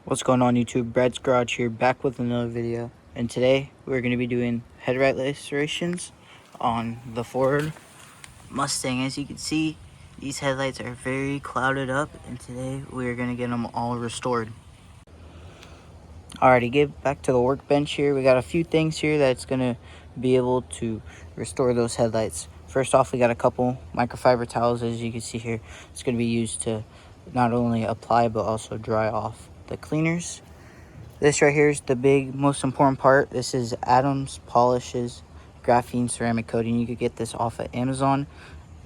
What's going on YouTube? Brad's Garage here, back with another video, and today we're going to be doing headlight restorations on the Ford Mustang. As you can see, these headlights are very clouded up, and today we're going to get them all restored. Alrighty, get back to the workbench here. We got a few things here that's going to be able to restore those headlights. First off, we got a couple microfiber towels. As you can see here, it's going to be used to not only apply but also dry off the cleaners. This right here is the most important part. This is Adams Polishes Graphene Ceramic Coating. You could get this off of Amazon.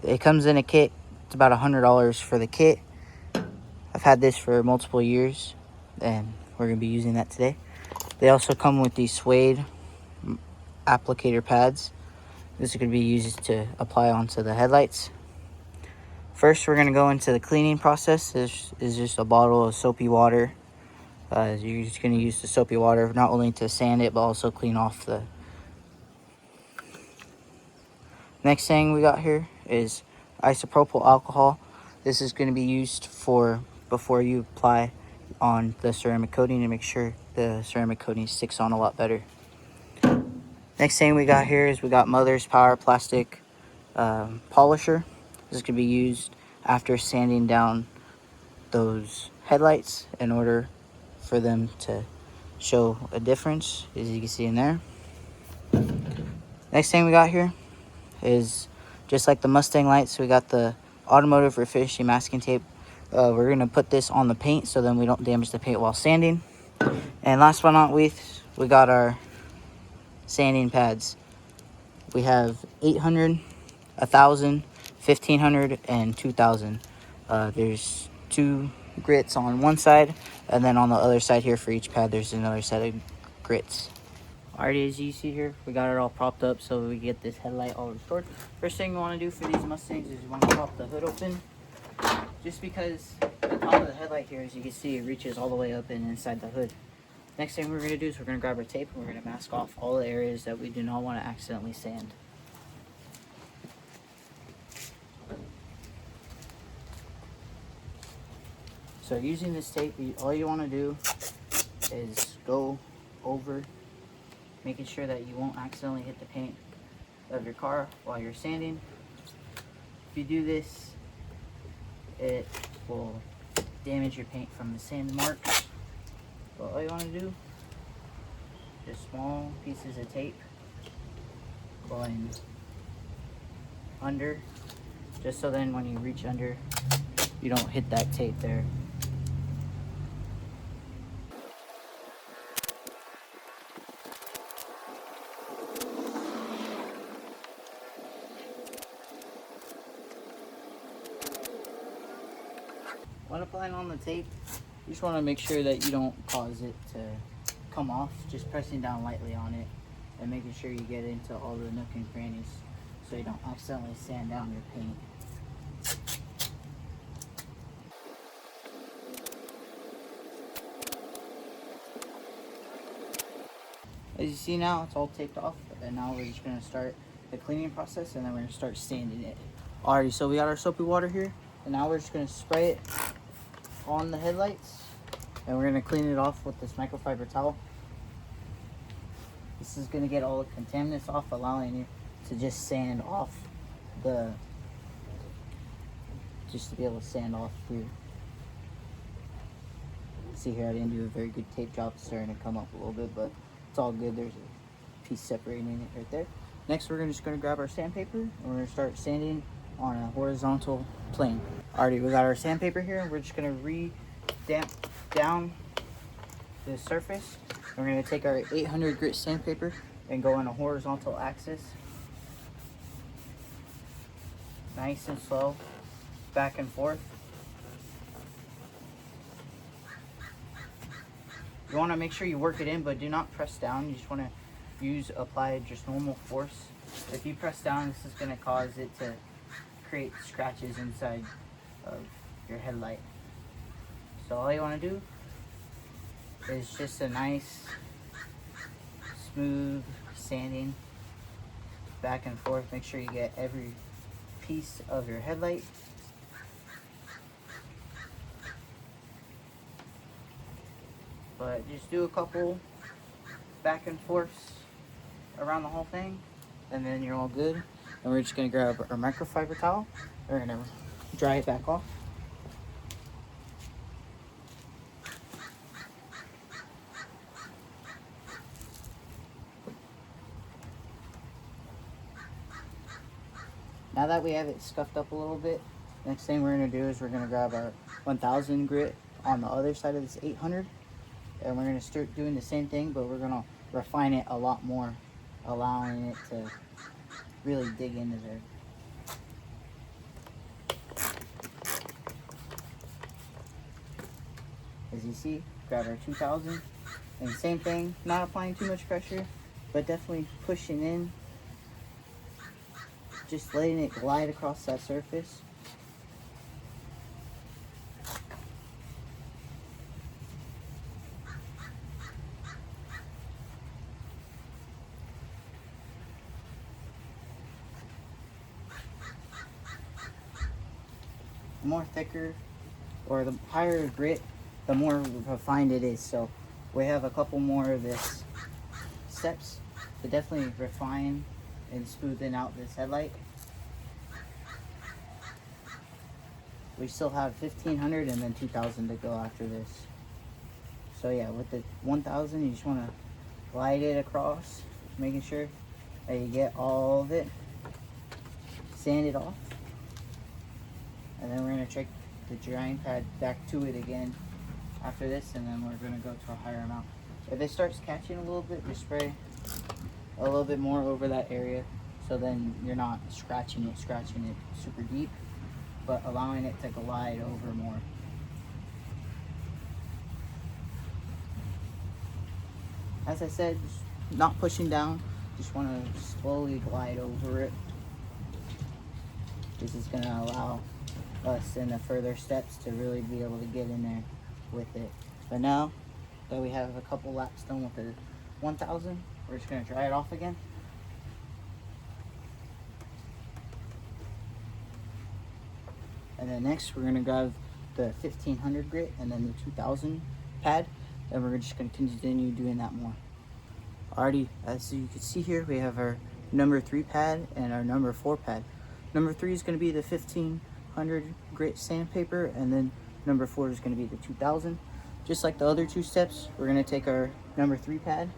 It comes in a kit. It's about $100 for the kit. I've had this for multiple years, and we're going to be using that today. They also come with these suede applicator pads. This is going to be used to apply onto the headlights. First, we're going to go into the cleaning process. This is just a bottle of soapy water. You're just going to use the soapy water not only to sand it but also clean off the. Next thing we got here is isopropyl alcohol. This is going to be used for before you apply on the ceramic coating to make sure the ceramic coating sticks on a lot better. Next thing we got here is we got Mother's Power Plastic Polisher. This is going to be used after sanding down those headlights in order for them to show a difference, as you can see in there. Next thing we got here is just like the Mustang lights, we got the automotive refinishing masking tape. We're going to put this on the paint so then we don't damage the paint while sanding. And last but not least, we got our sanding pads. We have 800, 1000, 1500, and 2000. There's 2 grits on one side, and then on the other side here for each pad there's another set of grits. Alrighty, as you see here, we got it all propped up so we get this headlight all restored. First thing you want to do for these Mustangs is you want to pop the hood open, just because the top of the headlight here, as you can see, it reaches all the way up and inside the hood. Next thing we're going to do is we're going to grab our tape and we're going to mask off all the areas that we do not want to accidentally sand. So using this tape, all you want to do is go over, making sure that you won't accidentally hit the paint of your car while you're sanding. If you do this, it will damage your paint from the sand marks. But all you want to do, just small pieces of tape going under, just so then when you reach under, you don't hit that tape there. When applying on the tape, you just want to make sure that you don't cause it to come off. Just pressing down lightly on it and making sure you get into all the nook and crannies so you don't accidentally sand down your paint. As you see now, it's all taped off, and now we're just going to start the cleaning process, and then we're going to start sanding it. Alrighty, so we got our soapy water here, and now we're just going to spray it on the headlights, and we're going to clean it off with this microfiber towel. This is going to get all the contaminants off, allowing you to just sand off just to be able to sand off through. See here, I didn't do a very good tape job. It's starting to come up a little bit, but it's all good. There's a piece separating it right there. Next, we're just going to grab our sandpaper, and we're going to start sanding on a horizontal plane. Alrighty, we got our sandpaper here, and we're just going to re-damp down the surface. We're going to take our 800 grit sandpaper and go on a horizontal axis, nice and slow, back and forth. You want to make sure you work it in, but do not press down. You just want to apply just normal force. If you press down, this is going to cause it to create scratches inside of your headlight. So all you want to do is just a nice smooth sanding back and forth. Make sure you get every piece of your headlight. But just do a couple back and forths around the whole thing, and then you're all good. And we're just gonna grab our microfiber towel. We're gonna dry it back off. Now that we have it scuffed up a little bit, next thing we're gonna do is we're gonna grab our 1000 grit on the other side of this 800, and we're gonna start doing the same thing, but we're gonna refine it a lot more, allowing it to really dig into there. As you see, grab our 2000, and same thing, not applying too much pressure, but definitely pushing in, just letting it glide across that surface. The more thicker or the higher grit, the more refined it is. So we have a couple more of this steps to definitely refine and smoothen out this headlight. We still have 1500 and then 2000 to go after this. So yeah, with the 1000, you just want to glide it across, making sure that you get all of it, sand it off, and then we're going to check the drying pad back to it again after this, and then we're going to go to a higher amount. If it starts catching a little bit, just spray a little bit more over that area, so then you're not scratching it super deep, but allowing it to glide over more. As I said, just not pushing down, just want to slowly glide over it. This is going to allow us in the further steps to really be able to get in there with it. But now that we have a couple laps done with the 1000, we're just going to dry it off again. And then next we're going to grab the 1500 grit and then the 2000 pad, and we're just going to continue doing that more. Already, as you can see here, we have our number 3 pad and our number 4 pad. Number 3 is going to be the 1500 grit sandpaper, and then number 4 is going to be the 2000. Just like the other two steps, we're going to take our number 3 pad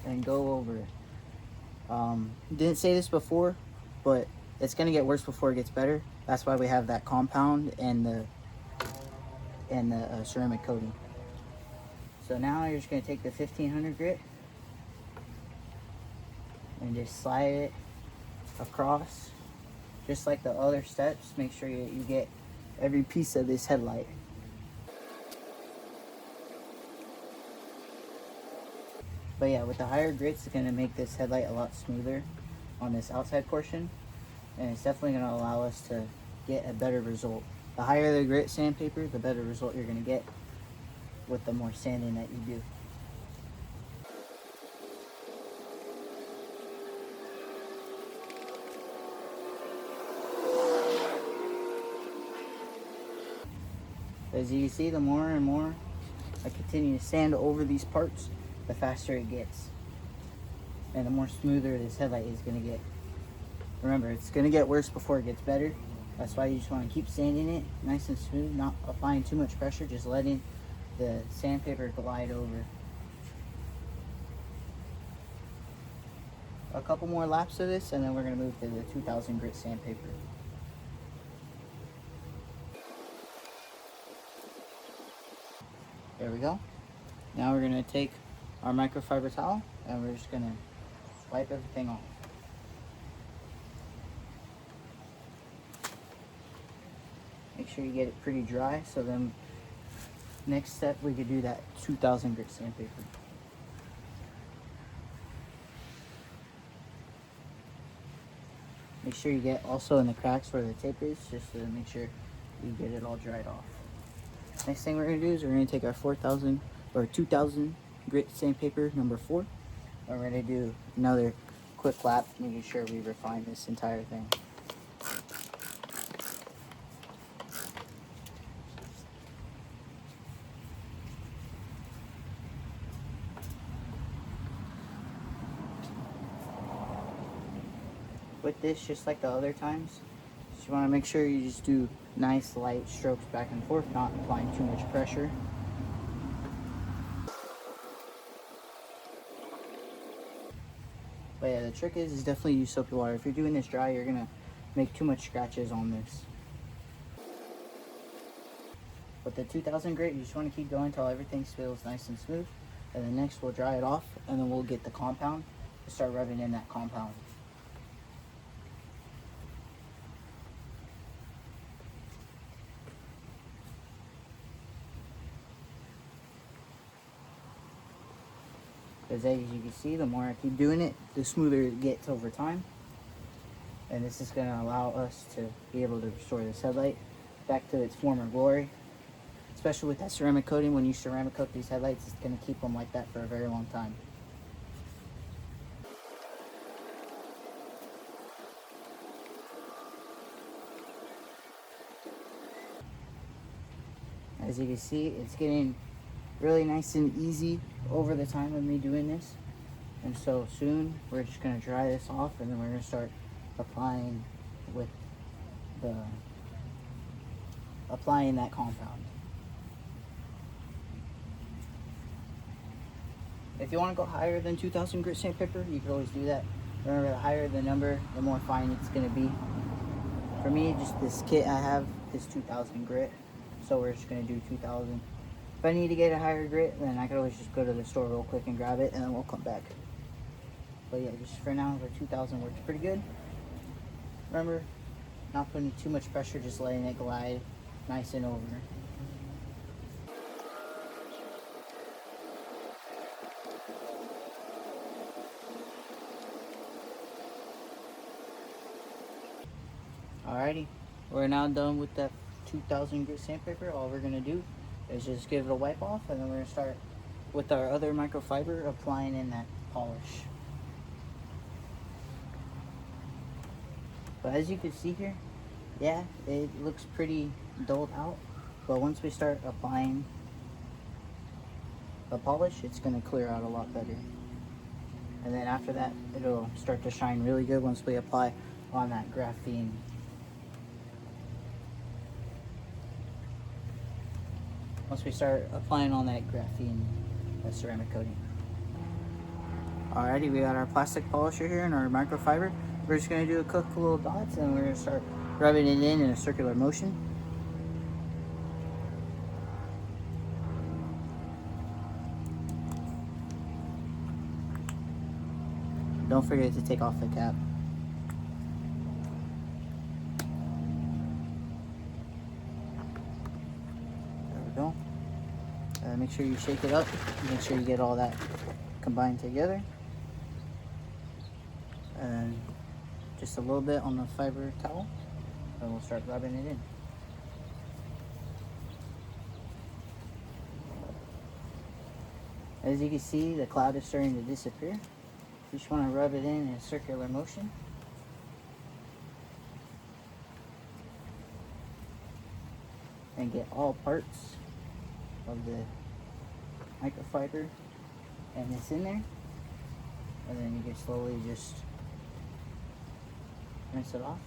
and go over it. Didn't say this before, but it's going to get worse before it gets better. That's why we have that compound and the ceramic coating. So now you're just going to take the 1500 grit and just slide it across, just like the other steps. Make sure you get every piece of this headlight. But yeah, with the higher grits, it's going to make this headlight a lot smoother on this outside portion, and it's definitely going to allow us to get a better result. The higher the grit sandpaper, the better result you're going to get with the more sanding that you do. As you can see, the more and more I continue to sand over these parts, the faster it gets, and the more smoother this headlight is going to get. Remember, it's going to get worse before it gets better. That's why you just want to keep sanding it nice and smooth, not applying too much pressure, just letting the sandpaper glide over. A couple more laps of this, and then we're going to move to the 2000 grit sandpaper. There we go. Now we're going to take our microfiber towel and we're just going to wipe everything off. Make sure you get it pretty dry, so then next step we could do that 2000 grit sandpaper. Make sure you get also in the cracks where the tape is, just to make sure you get it all dried off. Next thing we're going to do is we're going to take our 4000 or 2000 grit sandpaper number 4, and we're going to do another quick lap, making sure we refine this entire thing. with this, just like the other times, you want to make sure you just do nice light strokes back and forth, not applying too much pressure. But yeah, the trick is definitely use soapy water. If you're doing this dry, you're gonna make too much scratches on this. With the 2000 grit, you just want to keep going until everything feels nice and smooth. And then next we'll dry it off, and then we'll get the compound and start rubbing in that compound. Because as you can see, the more I keep doing it, the smoother it gets over time. And this is going to allow us to be able to restore this headlight back to its former glory. Especially with that ceramic coating, when you ceramic coat these headlights, it's going to keep them like that for a very long time. As you can see, it's getting really nice and easy over the time of me doing this. And so soon we're just going to dry this off, and then we're going to start applying that compound. If you want to go higher than 2000 grit sandpaper, you can always do that. Remember, the higher the number, the more fine it's going to be. For me, just this kit I have is 2000 grit, so we're just going to do 2000. If I need to get a higher grit, then I could always just go to the store real quick and grab it, and then we'll come back. But yeah, just for now, the 2000 works pretty good. Remember, not putting too much pressure, just letting it glide nice and over. Alrighty, we're now done with that 2000 grit sandpaper. All we're gonna do is just give it a wipe off, and then we're gonna start with our other microfiber, applying in that polish. But as you can see here, yeah, it looks pretty dulled out, but once we start applying the polish, it's gonna clear out a lot better. And then after that, it'll start to shine really good once we apply on that graphene. Once we start applying on that graphene, that ceramic coating. Alrighty, we got our plastic polisher here and our microfiber. We're just gonna do a couple little dots, and we're gonna start rubbing it in a circular motion. Don't forget to take off the cap. There we go. Make sure you shake it up. Make sure you get all that combined together. And just a little bit on the fiber towel, and we'll start rubbing it in. As you can see, the cloud is starting to disappear. You just want to rub it in a circular motion. And get all parts of the microfiber and it's in there. And then you can slowly just rinse it off.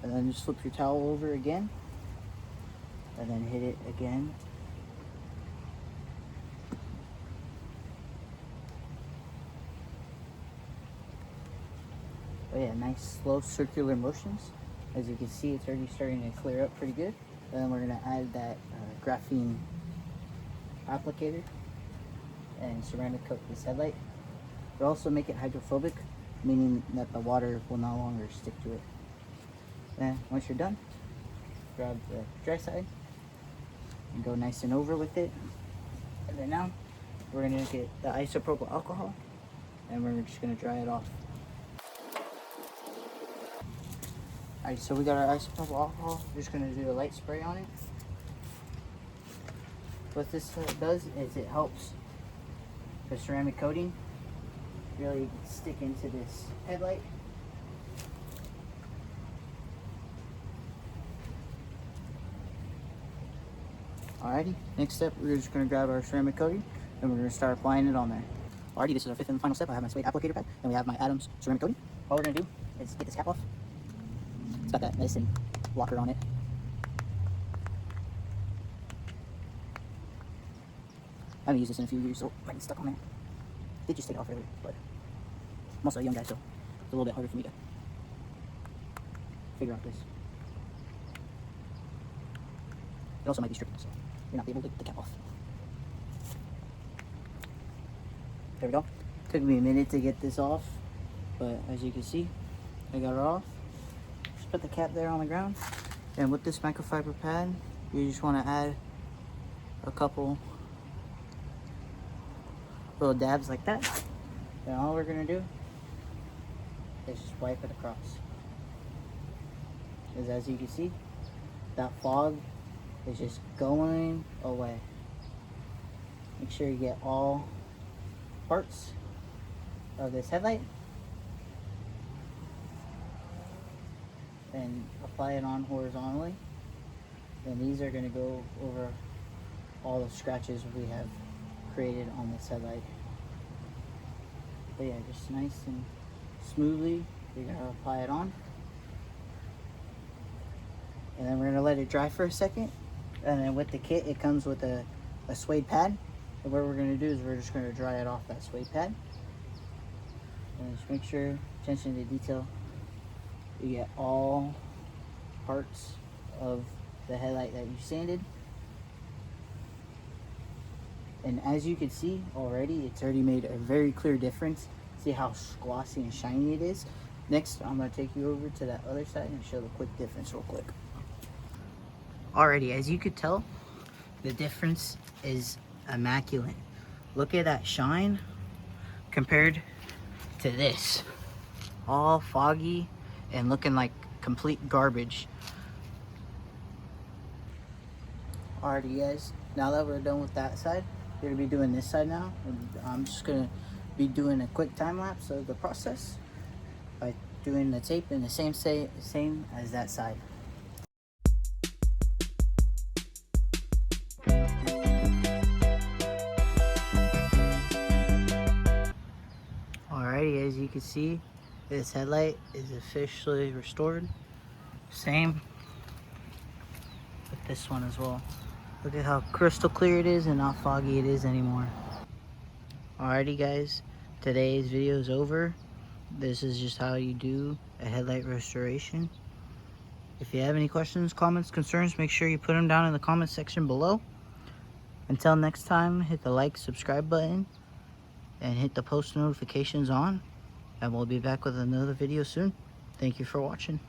And then just flip your towel over again. And then hit it again. But yeah, nice slow circular motions. As you can see, it's already starting to clear up pretty good. And then we're going to add that graphene applicator and ceramic coat this headlight. But also make it hydrophobic, meaning that the water will no longer stick to it. Then once you're done, grab the dry side and go nice and over with it. And then now we're going to get the isopropyl alcohol, and we're just going to dry it off. Alright, so we got our isopropyl alcohol. We're just going to do a light spray on it. What this does is it helps the ceramic coating really stick into this headlight. Alrighty, next step, we're just going to grab our ceramic coating and we're going to start applying it on there. Alrighty, this is our fifth and final step. I have my suede applicator pad and we have my Adams ceramic coating. All we're going to do is is get this cap off. It's got that medicine blocker on it. I haven't used this in a few years, so it might get stuck on there. Did just take it off earlier, but I'm also a young guy, so it's a little bit harder for me to figure out this. It also might be stripping, so you're not able to get the cap off. There we go. Took me a minute to get this off, but as you can see, I got it off. Just put the cap there on the ground, and with this microfiber pad, you just want to add a couple little dabs like that. And all we're gonna do is just wipe it across. Because as you can see, that fog is just going away. Make sure you get all parts of this headlight and apply it on horizontally. And these are gonna go over all the scratches we have created on this headlight. But yeah, just nice and smoothly, you're gonna apply it on. And then we're gonna let it dry for a second. And then with the kit, it comes with a suede pad. And what we're gonna do is we're just gonna dry it off that suede pad. And just make sure, attention to detail, you get all parts of the headlight that you sanded. And as you can see already, it's already made a very clear difference. See how glossy and shiny it is? Next, I'm gonna take you over to that other side and show the quick difference real quick. Alrighty, as you could tell, the difference is immaculate. Look at that shine compared to this. All foggy and looking like complete garbage. Alrighty guys, now that we're done with that side, we're gonna be doing this side now. And I'm just gonna be doing a quick time lapse of the process by doing the tape in the same as that side. Alrighty, as you can see, this headlight is officially restored. Same with this one as well. Look at how crystal clear it is and not foggy it is anymore. Alrighty guys, today's video is over. This is just how you do a headlight restoration. If you have any questions, comments, concerns, make sure you put them down in the comment section below. Until next time, hit the like, subscribe button, and hit the post notifications on. And we'll be back with another video soon. Thank you for watching.